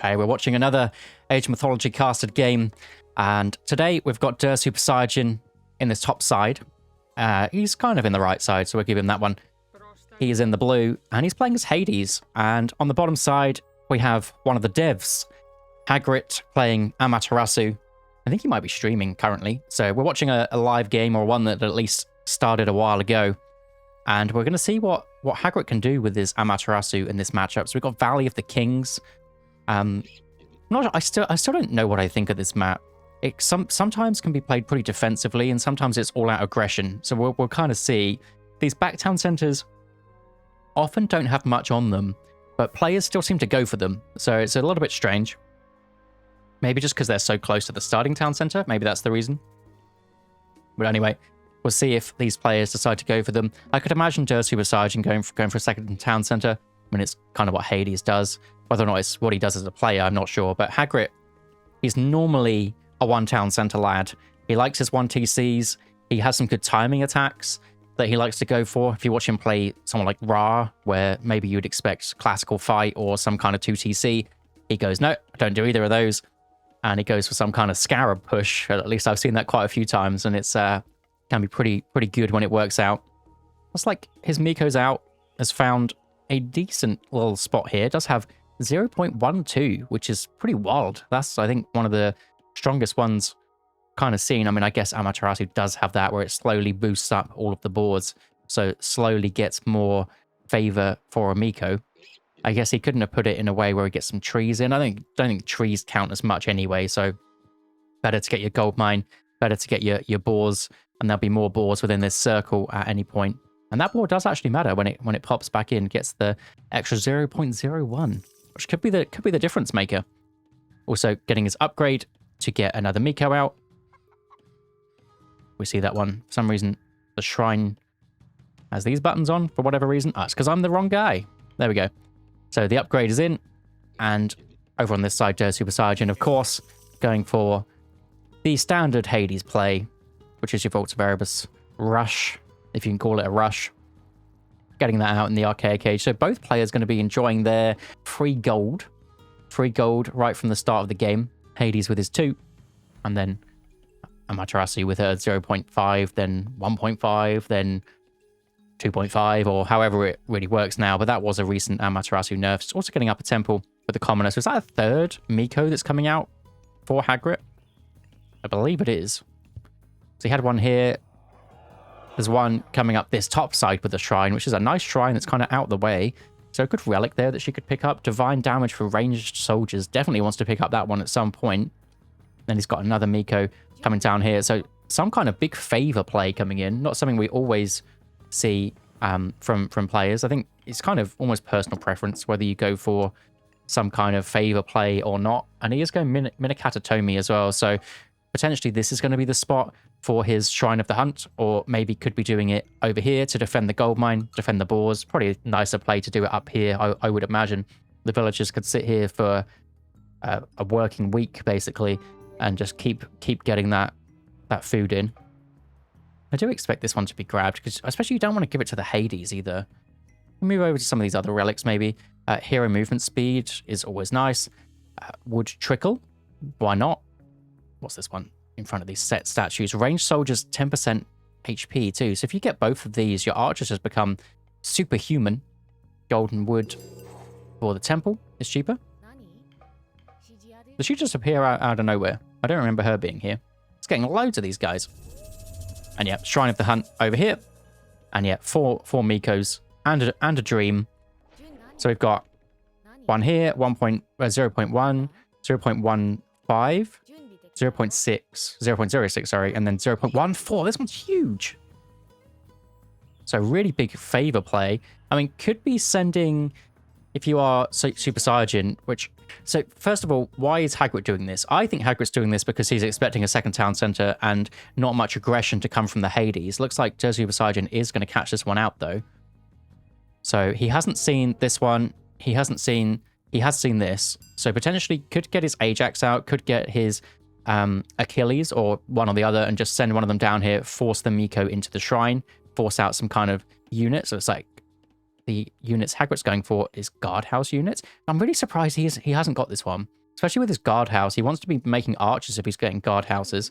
Okay, we're watching another Age of Mythology casted game, and today we've got Super Saiyan in this top side. He's kind of in the right side, so we'll give him that one. He is in the blue, and he's playing as Hades. And on the bottom side, we have one of the devs, Hagrid, playing Amaterasu. I think he might be streaming currently. So we're watching a live game, or one that at least started a while ago. And we're going to see what Hagrid can do with his Amaterasu in this matchup. So we've got Valley of the Kings. I still don't know what I think of this map. It sometimes can be played pretty defensively, and sometimes it's all-out aggression. So we'll kind of see. These back town centers often don't have much on them, but players still seem to go for them. So it's a little bit strange. Maybe just because they're so close to the starting town center. Maybe that's the reason. But anyway, we'll see if these players decide to go for them. I could imagine Super Saiyan going for a second town center. I mean, it's kind of what Hades does. Whether or not it's what he does as a player, I'm not sure. But Hagrid, he's normally a one-town center lad. He likes his 1TCs. He has some good timing attacks that he likes to go for. If you watch him play someone like Ra, where maybe you'd expect classical fight or some kind of 2TC, he goes, no, I don't do either of those. And he goes for some kind of scarab push. At least I've seen that quite a few times, and it's can be pretty good when it works out. Looks like his Miko's out has found a decent little spot here. It does have 0.12, which is pretty wild. That's, I think, one of the strongest ones kind of seen. I mean, I guess Amaterasu does have that, where it slowly boosts up all of the boards, so it slowly gets more favor for a Miko. I guess he couldn't have put it in a way where he gets some trees in. Don't think trees count as much anyway, so better to get your gold mine, better to get your boars, and there'll be more boars within this circle at any point. And that board does actually matter when it pops back in, gets the extra 0.01, which could be the difference maker. Also getting his upgrade to get another Miko out. We see that one. For some reason, the shrine has these buttons on for whatever reason. Oh, it's because I'm the wrong guy. There we go. So the upgrade is in, and over on this side, Super Saiyan, of course, going for the standard Hades play, which is your Volta Erebus rush, if you can call it a rush. Getting that out in the arcade cage. So both players going to be enjoying their free gold right from the start of the game. Hades with his 2, and then Amaterasu with her 0.5, then 1.5, then 2.5, or however it really works now. But that was a recent Amaterasu nerf. It's also getting up a temple with the commoner. So is that a third Miko that's coming out for Hagrid? I believe it is. So he had one here. There's one coming up this top side with the shrine, which is a nice shrine that's kind of out the way. So a good relic there that she could pick up. Divine damage for ranged soldiers. Definitely wants to pick up that one at some point. Then he's got another Miko coming down here. So some kind of big favor play coming in. Not something we always see from players. I think it's kind of almost personal preference whether you go for some kind of favor play or not. And he is going Minakata Tomi as well. So potentially this is going to be the spot for his Shrine of the Hunt, or maybe could be doing it over here to defend the gold mine, defend the boars. Probably a nicer play to do it up here, I would imagine. The villagers could sit here for a working week, basically, and just keep getting that food in. I do expect this one to be grabbed, because especially you don't want to give it to the Hades either. We'll move over to some of these other relics, maybe. Hero movement speed is always nice. Wood trickle, why not? What's this one? In front of these set statues. Ranged soldiers, 10% HP too. So if you get both of these, your archers just become superhuman. Golden wood for the temple is cheaper. Does she just appear out of nowhere? I don't remember her being here. It's getting loads of these guys. And yeah, Shrine of the Hunt over here. And yeah, four Mikos and a dream. So we've got one here, 0.1, 0.15. 0.06, sorry, and then 0.14. This one's huge. So really big favor play. I mean, could be sending, if you are Super Saiyan, which... So first of all, why is Hagrid doing this? I think Hagrid's doing this because he's expecting a second town center and not much aggression to come from the Hades. Looks like Super Saiyan is going to catch this one out, though. So he hasn't seen this one. He has seen this. So potentially could get his Ajax out, could get his Achilles or one or the other, and just send one of them down here, force the Miko into the shrine, force out some kind of unit. So it's like the units Hagrid's going for is guardhouse units. I'm really surprised he hasn't got this one, especially with his guardhouse. He wants to be making archers if he's getting guardhouses,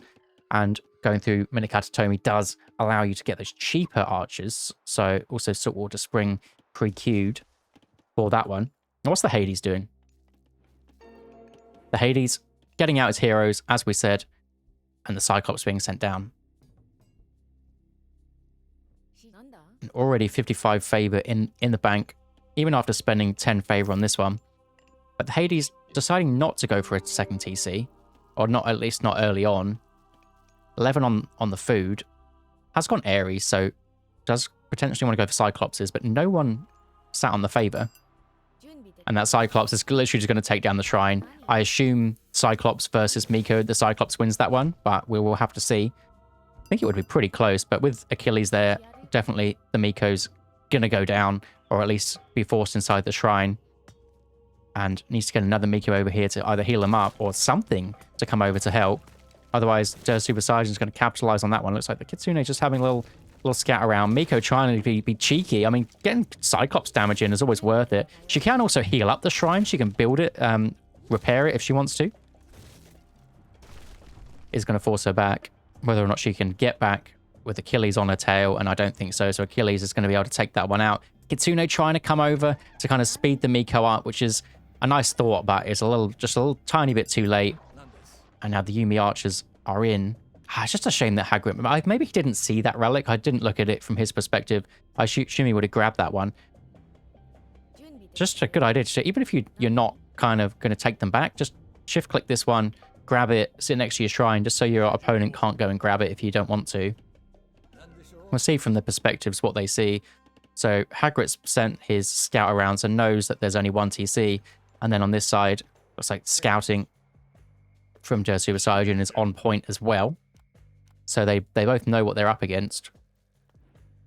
and going through Minikatatomi does allow you to get those cheaper archers. So also Saltwater Spring pre-queued for that one. Now, what's the Hades doing? The Hades getting out his heroes, as we said, and the Cyclops being sent down. And already 55 Favour in the bank, even after spending 10 Favour on this one. But the Hades deciding not to go for a second TC, or not, at least not early on. 11 on the food. Has gone Ares, so does potentially want to go for Cyclopses, but no one sat on the Favour. And that Cyclops is literally just going to take down the shrine. I assume Cyclops versus Miko, the Cyclops wins that one, but we will have to see. I think it would be pretty close, but with Achilles there, definitely the Miko's going to go down, or at least be forced inside the shrine. And needs to get another Miko over here to either heal him up or something to come over to help. Otherwise, Super Saiyan is going to capitalize on that one. Looks like the Kitsune just having a little scat around. Miko trying to be cheeky. I mean, getting Cyclops damage in is always worth it. She can also heal up the shrine. She can build it, repair it if she wants to. Is going to force her back. Whether or not she can get back with Achilles on her tail, and I don't think so. So Achilles is going to be able to take that one out. Kitsune trying to come over to kind of speed the Miko up, which is a nice thought, but it's just a little tiny bit too late. And now the Yumi archers are in. It's just a shame that Hagrid... Maybe he didn't see that relic. I didn't look at it from his perspective. I assume he would have grabbed that one. Just a good idea. Even if you're not kind of going to take them back, just shift-click this one, grab it, sit next to your shrine, just so your opponent can't go and grab it if you don't want to. We'll see from the perspectives what they see. So Hagrid's sent his scout around, so knows that there's only one TC. And then on this side, looks like scouting from Super Saiyan is on point as well. So they both know what they're up against.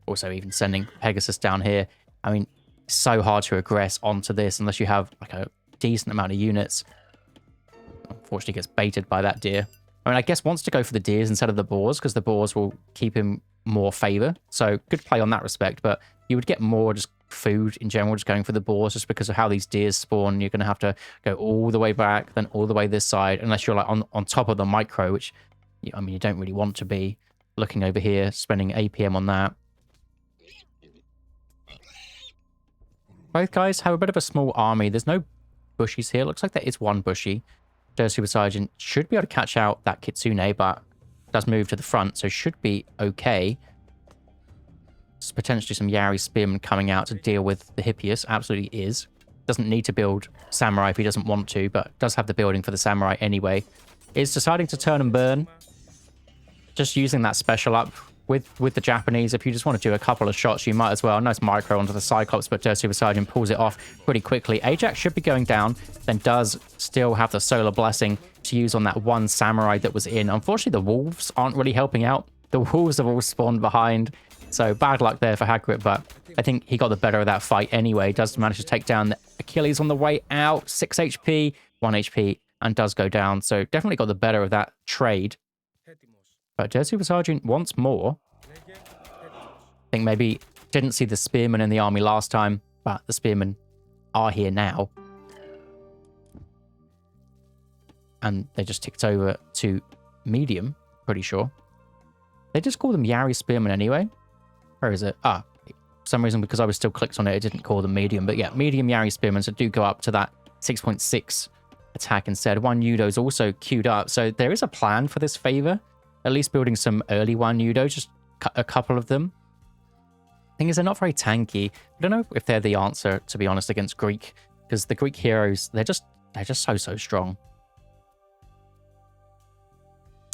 Also even sending Pegasus down here. I mean, it's so hard to aggress onto this unless you have like a decent amount of units. Unfortunately gets baited by that deer. I mean, I guess wants to go for the deers instead of the boars, because the boars will keep him more Favour. So good play on that respect, but you would get more just food in general just going for the boars, just because of how these deers spawn. You're going to have to go all the way back, then all the way this side, unless you're like on top of the micro, which, I mean, you don't really want to be looking over here, spending APM on that. Both guys have a bit of a small army. There's no bushies here. Looks like there is one bushy. Super Saiyan should be able to catch out that Kitsune, but does move to the front, so should be okay. There's potentially some Yari Spearmen coming out to deal with the Hippias. Absolutely is. Doesn't need to build Samurai if he doesn't want to, but does have the building for the Samurai anyway. Is deciding to turn and burn. Just using that special up with the Japanese. If you just want to do a couple of shots, you might as well. Nice micro onto the Cyclops, but Super Saiyan pulls it off pretty quickly. Ajax should be going down, then does still have the Solar Blessing to use on that one Samurai that was in. Unfortunately, the Wolves aren't really helping out. The Wolves have all spawned behind, so bad luck there for Hagrid, but I think he got the better of that fight anyway. Does manage to take down the Achilles on the way out. 6 HP, 1 HP, and does go down, so definitely got the better of that trade. But Super Saiyan wants more. I think maybe didn't see the Spearmen in the army last time, but the Spearmen are here now. And they just ticked over to medium, pretty sure. They just call them Yari Spearmen anyway. Where is it? Ah, for some reason, because I was still clicked on it, it didn't call them medium. But yeah, medium Yari Spearmen, so do go up to that 6.6 attack instead. One Yudo's also queued up, so there is a plan for this Favour. At least building some early one Yudo, just a couple of them. Thing is, they're not very tanky. I don't know if they're the answer, to be honest, against Greek, because the Greek heroes, they're just so strong.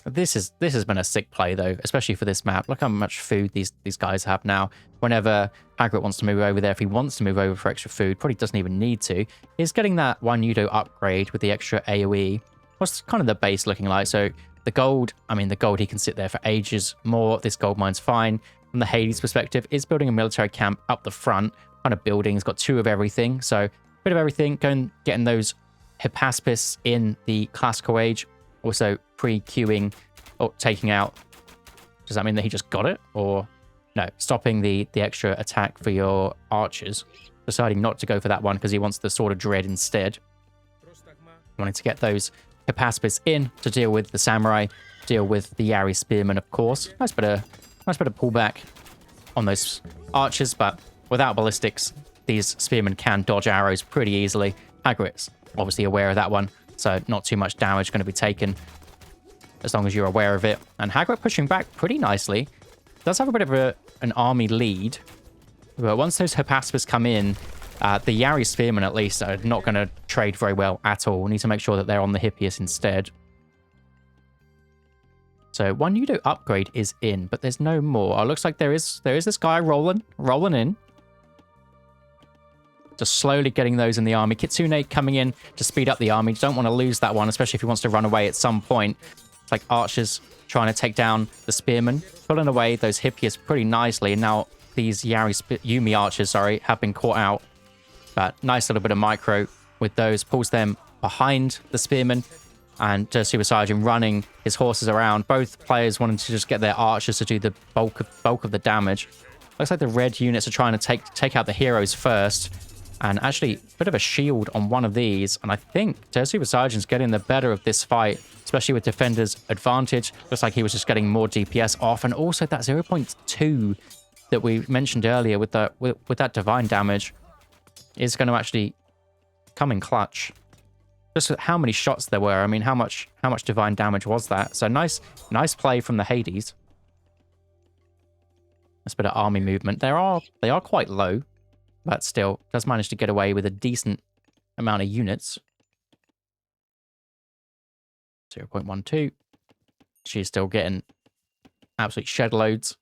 This has been a sick play though, especially for this map. Look how much food these guys have now. Whenever Hagrid wants to move over there, if he wants to move over for extra food, probably doesn't even need to, is getting that one Yudo upgrade with the extra AoE. What's kind of the base looking like? So the gold, I mean, the gold, he can sit there for ages more. This gold mine's fine. From the Hades perspective, is building a military camp up the front. Kind of building. It's got 2 of everything. So a bit of everything. Getting those Hippaspis in the classical age. Also pre-queuing or taking out. Does that mean that he just got it? Or No, stopping the extra attack for your archers. Deciding not to go for that one because he wants the Sword of Dread instead. Wanting to get those Capaspis in to deal with the Samurai, deal with the Yari Spearmen, of course. Nice bit of pullback on those archers, but without ballistics, these Spearmen can dodge arrows pretty easily. Hagrid's obviously aware of that one, so not too much damage going to be taken as long as you're aware of it. And Hagrid pushing back pretty nicely. Does have a bit of an army lead, but once those Capaspis come in, the Yari Spearmen, at least, are not going to trade very well at all. We need to make sure that they're on the Hippias instead. So one Udo upgrade is in, but there's no more. Oh, looks like there is this guy rolling in. Just slowly getting those in the army. Kitsune coming in to speed up the army. Don't want to lose that one, especially if he wants to run away at some point. It's like archers trying to take down the Spearmen, pulling away those Hippias pretty nicely. And now these Yumi archers, have been caught out. But nice little bit of micro with those. Pulls them behind the Spearmen. And Super Sergeant running his horses around. Both players wanting to just get their archers to do the bulk of the damage. Looks like the red units are trying to take out the heroes first. And actually, a bit of a shield on one of these. And I think Super Sergeant's getting the better of this fight, especially with Defender's advantage. Looks like he was just getting more DPS off. And also that 0.2 that we mentioned earlier with that divine damage is going to actually come in clutch. Just how many shots there were. I mean, how much divine damage was that? So nice play from the Hades. That's a bit of army movement. They are quite low, but still does manage to get away with a decent amount of units. 0.12. She's still getting absolute shed loads.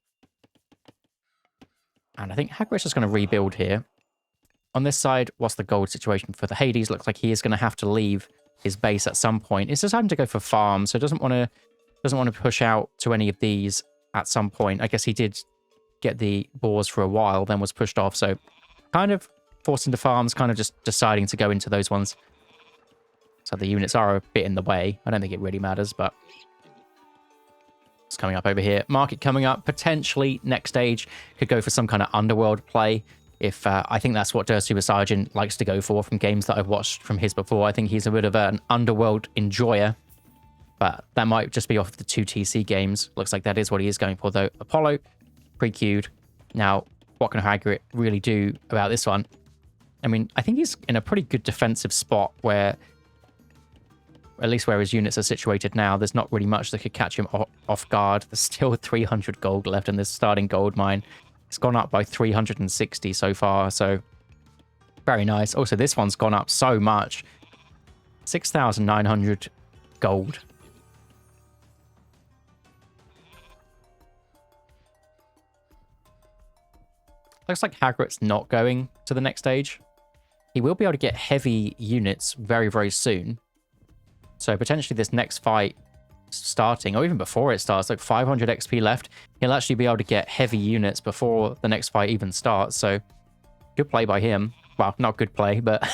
And I think Hagrid's just going to rebuild here. On this side, what's the gold situation for the Hades? Looks like he is going to have to leave his base at some point. It's deciding to go for farms, so doesn't want to push out to any of these at some point. I guess he did get the boars for a while, then was pushed off, so kind of forced into farms, kind of just deciding to go into those ones. So the units are a bit in the way. I don't think it really matters, but it's coming up over here. Market coming up. Potentially next stage could go for some kind of underworld play. If I think that's what Super Sergeant likes to go for from games that I've watched from his before. I think he's a bit of an underworld enjoyer. But that might just be off the 2 TC games. Looks like that is what he is going for, though. Apollo, pre-queued. Now, what can Hagrid really do about this one? I mean, I think he's in a pretty good defensive spot where, at least where his units are situated now, there's not really much that could catch him off guard. There's still 300 gold left in this starting gold mine. It's gone up by 360 so far, so very nice. Also, this one's gone up so much. 6,900 gold. Looks like Hagrid's not going to the next stage. He will be able to get heavy units very, very soon. So potentially this next fight starting, or even before it starts, like 500 XP left, he'll actually be able to get heavy units before the next fight even starts. So good play by him. Well, not good play, but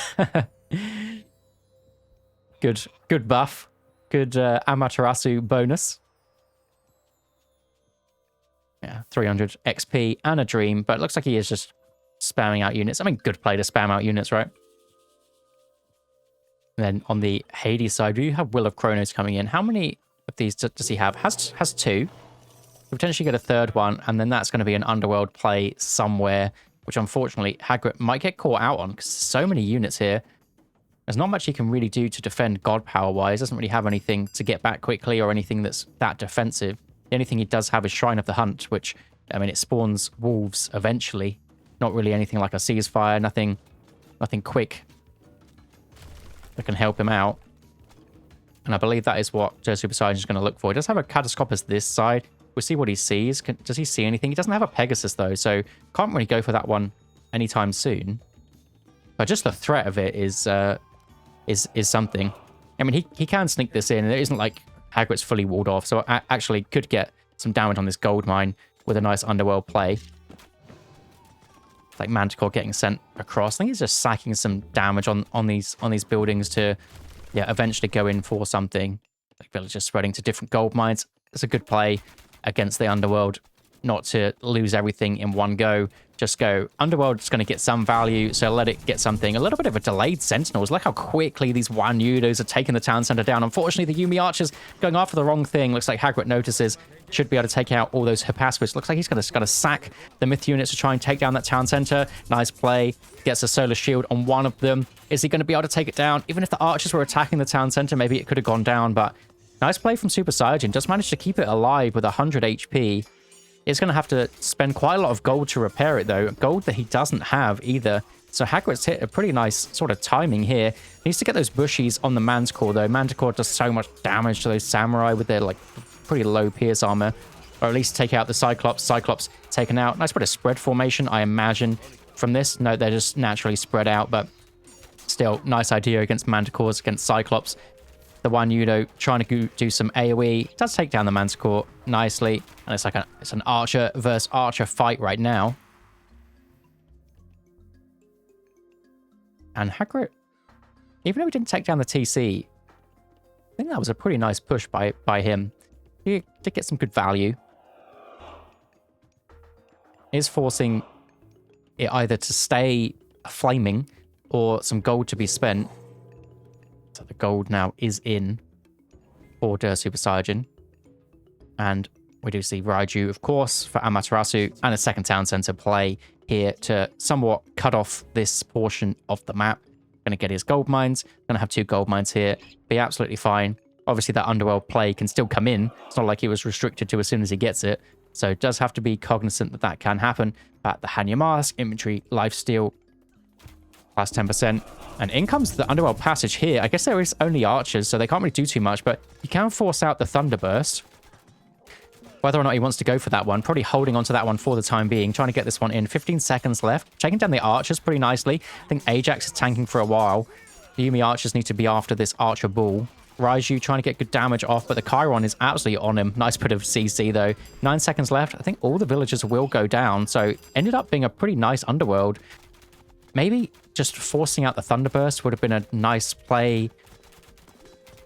good buff. Good Amaterasu bonus. Yeah, 300 XP and a dream, but it looks like he is just spamming out units. I mean, good play to spam out units, right? And then on the Hades side, we have Will of Chronos coming in. How many of these does he have? Has 2. He'll potentially get a third one, and then that's going to be an underworld play somewhere, which unfortunately Hagrid might get caught out on because so many units here. There's not much he can really do to defend god power-wise. Doesn't really have anything to get back quickly or anything that's that defensive. The only thing he does have is Shrine of the Hunt, which, I mean, it spawns wolves eventually. Not really anything like a ceasefire, nothing quick that can help him out. And I believe that is what Super Sergeant is going to look for. He does have a Catastropus this side. We'll see what he sees. Does he see anything? He doesn't have a Pegasus, though, so can't really go for that one anytime soon. But just the threat of it is something. I mean, he can sneak this in, and it isn't like Hagrid's fully walled off, so I actually could get some damage on this gold mine with a nice underworld play. Like Manticore getting sent across. I think he's just sacking some damage on these buildings to, yeah, eventually go in for something. Like villagers spreading to different gold mines. It's a good play against the underworld. not to lose everything in one go. Just go, Underworld's going to get some value, so let it get something. A little bit of a delayed Sentinels. Look how quickly these Wan Yudos are taking the town center down. Unfortunately, the Yumi Archers going after the wrong thing. Looks like Hagrid notices. Should be able to take out all those Hippasus. Looks like he's going to sack the Myth units to try and take down that town center. Nice play. Gets a Solar Shield on one of them. Is he going to be able to take it down? Even if the Archers were attacking the town center, maybe it could have gone down, but nice play from Super Saiyan. Just managed to keep it alive with 100 HP. It's going to have to spend quite a lot of gold to repair it, though. Gold that he doesn't have either. So Hagrid's hit a pretty nice sort of timing here. Needs to get those bushies on the Manticore, though. Manticore does so much damage to those Samurai with their, like, pretty low Pierce armor. Or at least take out the Cyclops. Cyclops taken out. Nice bit of spread formation, I imagine, from this. No, they're just naturally spread out, but still, nice idea against Manticores, against Cyclops. The Wan Yudo trying to do some AoE. Does take down the Manticore nicely. And it's like it's an Archer versus Archer fight right now. And Hagrid, even though he didn't take down the TC, I think that was a pretty nice push by him. He did get some good value. Is forcing it either to stay flaming or some gold to be spent. So the gold now is in for Super Saiyan. And we do see Raiju, of course, for Amaterasu, and a second town center play here to somewhat cut off this portion of the map. Going to get his gold mines. Going to have 2 gold mines here. Be absolutely fine. Obviously, that Underworld play can still come in. It's not like he was restricted to as soon as he gets it. So it does have to be cognizant that that can happen. But the Hanya Mask, Infantry, Lifesteal, plus 10%. And in comes the Underworld Passage here. I guess there is only Archers, so they can't really do too much. But you can force out the Thunderburst. Whether or not he wants to go for that one, probably holding onto that one for the time being, trying to get this one in. 15 seconds left. Taking down the Archers pretty nicely. I think Ajax is tanking for a while. The Yumi Archers need to be after this Archer Bull. Raiju trying to get good damage off, but the Chiron is absolutely on him. Nice bit of CC, though. 9 seconds left. I think all the villagers will go down, so ended up being a pretty nice Underworld. Maybe just forcing out the Thunderburst would have been a nice play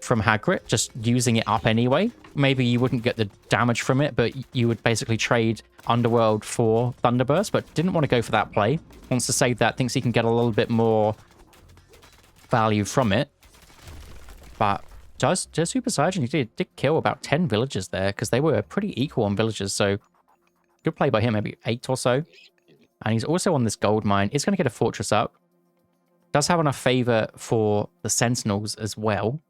from Hagrid, just using it up anyway. Maybe you wouldn't get the damage from it, but you would basically trade Underworld for Thunderburst, but didn't want to go for that play. Wants to save that, thinks he can get a little bit more value from it. But just Super Saiyan, he did kill about 10 villagers there, because they were pretty equal on villagers, so good play by him, maybe 8 or so. And he's also on this gold mine. Is going to get a fortress up. Does have enough favor for the Sentinels as well.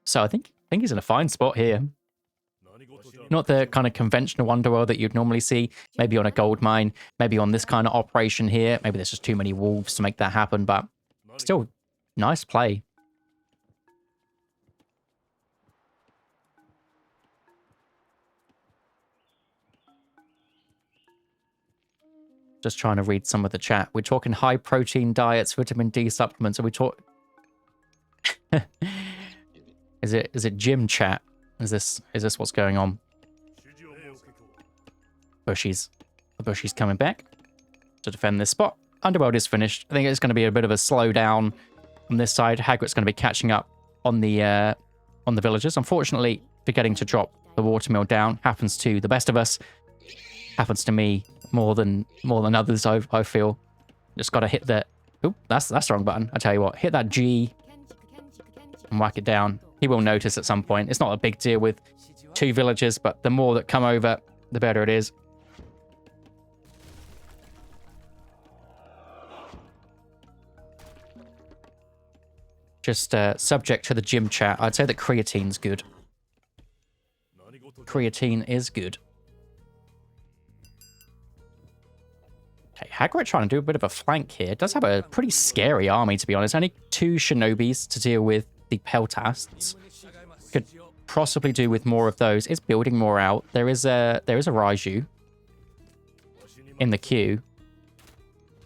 So I think he's in a fine spot here. Not the kind of conventional Underworld that you'd normally see. Maybe on a gold mine. Maybe on this kind of operation here. Maybe there's just too many wolves to make that happen. But still, nice play. Just trying to read some of the chat. We're talking high protein diets, vitamin D supplements. Are we talk? Is it gym chat? Is this what's going on? Bushies. The Bushies coming back to defend this spot. Underworld is finished. I think it's going to be a bit of a slowdown on this side. Hagrid's going to be catching up on the villagers. Unfortunately, forgetting to drop the watermill down happens to the best of us. Happens to me more than others, I feel. Just got to hit that. Oop, that's the wrong button. I tell you what, hit that G and whack it down. He will notice at some point. It's not a big deal with 2 villagers, but the more that come over, the better it is. Just subject to the gym chat, I'd say that creatine's good. Creatine is good. Okay, Hagrid trying to do a bit of a flank here. Does have a pretty scary army, to be honest. Only 2 Shinobis to deal with the Peltasts. Could possibly do with more of those. Is building more out. There is a Raiju in the queue.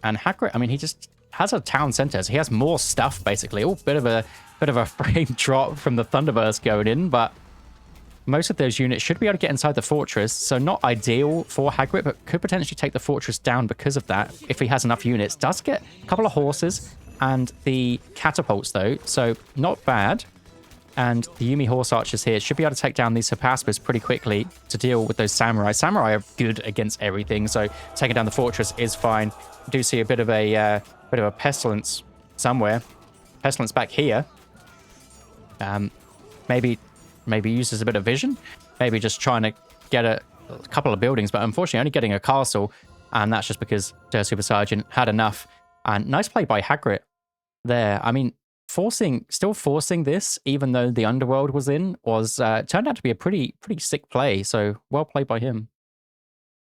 And Hagrid, I mean, he just has a town center, so he has more stuff, basically. Oh, bit of a frame drop from the Thunderburst going in, but most of those units should be able to get inside the fortress, so not ideal for Hagrid, but could potentially take the fortress down because of that, if he has enough units. Does get a couple of horses and the catapults, though, so not bad. And the Yumi Horse Archers here should be able to take down these Hippaspers pretty quickly to deal with those Samurai. Samurai are good against everything, so taking down the fortress is fine. We do see a bit of a Pestilence somewhere. Pestilence back here. Maybe uses a bit of vision. Maybe just trying to get a couple of buildings, but unfortunately only getting a castle. And that's just because Der Super Sergeant had enough. And nice play by Hagrid there. I mean, still forcing this, even though the underworld was in, was turned out to be a pretty sick play. So well played by him.